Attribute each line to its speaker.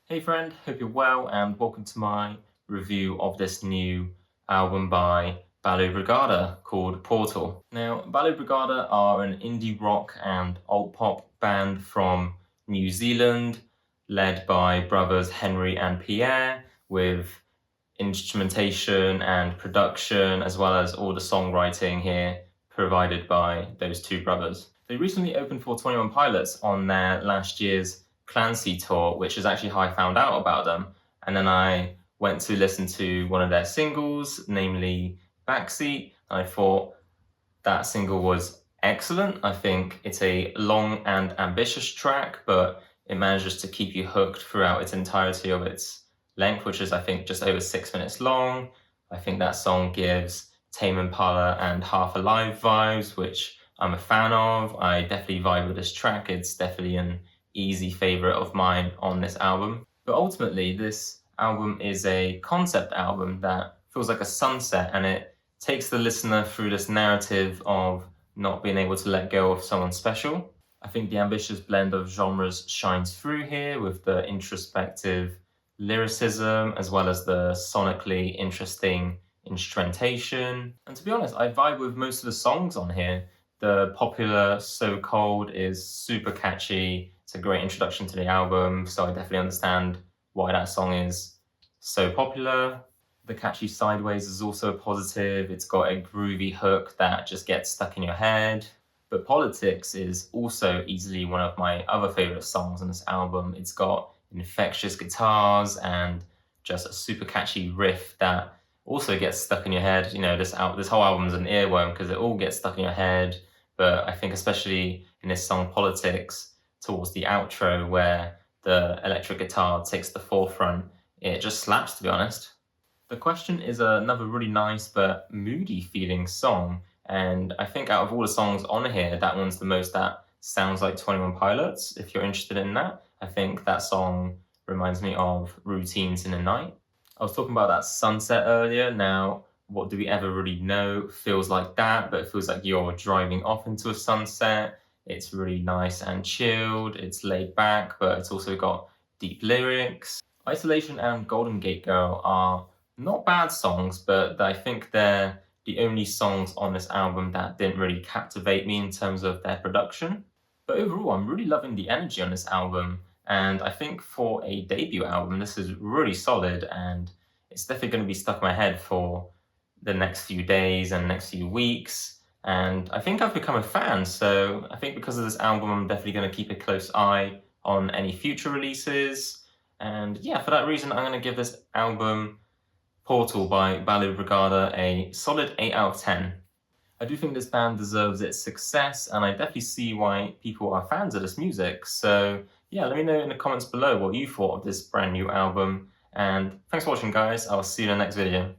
Speaker 1: Hey friend, hope you're well and welcome to my review of this new album by Balu Brigada called Portal. Now, Balu Brigada are an indie rock and alt pop band from New Zealand, led by brothers Henry and Pierre, with instrumentation and production, as well as all the songwriting here provided by those two brothers. They recently opened for 21 Pilots on their last year's Clancy tour, which is actually how I found out about them. And then I went to listen to one of their singles, namely Backseat, and I thought that single was excellent. I think it's a long and ambitious track, but it manages to keep you hooked throughout its entirety of its length, which is, I think, just over 6 minutes long. I think that song gives Tame Impala and Half Alive vibes, which I'm a fan of. I definitely vibe with this track. It's definitely an easy favorite of mine on this album. But ultimately, this album is a concept album that feels like a sunset, and it takes the listener through this narrative of not being able to let go of someone special. I think the ambitious blend of genres shines through here with the introspective lyricism as well as the sonically interesting instrumentation. And to be honest, I vibe with most of the songs on here. The popular So Cold is super catchy. It's a great introduction to the album, so I definitely understand why that song is so popular. The catchy Sideways is also positive. It's got a groovy hook that just gets stuck in your head. But Politix is also easily one of my other favorite songs on this album. It's got infectious guitars and just a super catchy riff that also gets stuck in your head. You know, this whole album is an earworm because it all gets stuck in your head. But I think especially in this song Politics, towards the outro where the electric guitar takes the forefront, it just slaps, to be honest. The Question is another really nice but moody feeling song, and I think out of all the songs on here, that one's the most that sounds like 21 Pilots. If you're interested in that, I think that song reminds me of Routines in the Night. I was talking about that sunset earlier. Now, what do we ever really know feels like that, but it feels like you're driving off into a sunset. It's really nice and chilled. It's laid back, but it's also got deep lyrics. Isolation and Golden Gate Girl are not bad songs, but I think they're the only songs on this album that didn't really captivate me in terms of their production. But overall, I'm really loving the energy on this album. And I think for a debut album, this is really solid, and it's definitely going to be stuck in my head for the next few days and next few weeks. And I think I've become a fan, so I think because of this album, I'm definitely going to keep a close eye on any future releases. And yeah, for that reason, I'm going to give this album Portal by Balu Brigada a solid 8 out of 10. I do think this band deserves its success, and I definitely see why people are fans of this music. So yeah, let me know in the comments below what you thought of this brand new album. And thanks for watching, guys. I'll see you in the next video.